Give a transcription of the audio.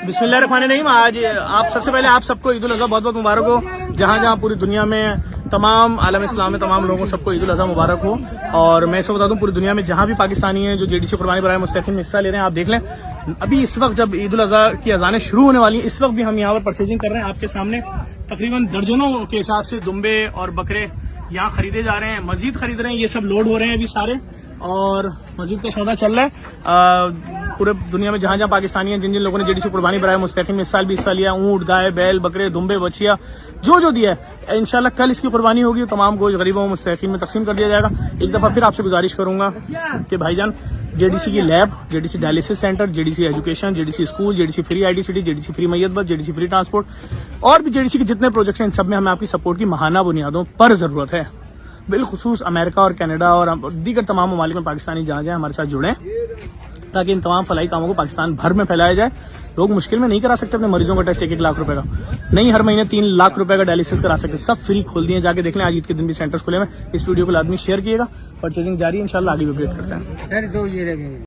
बिस्मिल्लाहिर्रहमानिर्रहीम। आज आप सबसे पहले आप सबको ईद उल अज़हा बहुत बहुत मुबारक हो। जहाँ जहाँ पूरी दुनिया में तमाम आलम इस्लाम में तमाम लोगों सबको ईद उल अज़हा मुबारक हो। और मैं इसको बता दूं, पूरी दुनिया में जहाँ भी पाकिस्तानी हैं जो जेडीसी कुर्बानी बराए मुस्तकीम में हिस्सा ले रहे हैं, आप देख लें अभी इस वक्त जब ईद उल अज़हा की अज़ानें शुरू होने वाली हैं, इस वक्त भी हम यहाँ पर परचेजिंग कर रहे हैं। आपके सामने तकरीबन दर्जनों के हिसाब से दुम्बे और बकरे यहाँ खरीदे जा रहे हैं, मजीद खरीद रहे हैं। ये सब लोड हो रहे हैं अभी सारे, और मजीद का सौदा चल रहा है। पूरे दुनिया में जहां जहां पाकिस्तानी हैं, जिन जिन लोगों ने जेडीसी कुर्बानी बराए मुस्तकीम में इस साल भी हिस्सा लिया, ऊंट, गाय, बैल, बकरे, दुम्बे, बछिया जो दिया है, इंशाल्लाह कल इसकी कुर्बानी होगी। तमाम गोश्त गरीबों मुस्तकीम में तकसीम कर दिया जाएगा। एक दफा फिर आपसे गुजारिश करूंगा कि भाईजान, जेडीसी की lab, JDC dialysis centre, JDC education, JDC school, JDC free IDCT, JDC free मैयत बस, जेडीसी फ्री ट्रांसपोर्ट और भी जेडीसी के जितने प्रोजेक्ट्स हैं, इन सब में हमें आपकी सपोर्ट की महाना बुनियादों पर जरूरत है। बिलखुसूस अमेरिका और कनाडा और दीगर तमाम ममालिक में पाकिस्तानी जहाँ जाए हमारे साथ जुड़े, ताकि इन तमाम फलाई कामों को पाकिस्तान भर में फैलाया जाए। लोग मुश्किल में नहीं करा सकते अपने मरीजों का टेस्ट 1-1 लाख रुपए का, नहीं हर महीने 3 लाख रुपए का डायलिसिस करा सकते, सब फ्री खोल दिए। जाके देख लें, आज ईद के दिन भी सेंटर्स खुले हैं। इस वीडियो को आदमी शेयर किएगा। परचेजिंग जारी है, इंशाल्लाह आगे भी अपडेट करते हैं।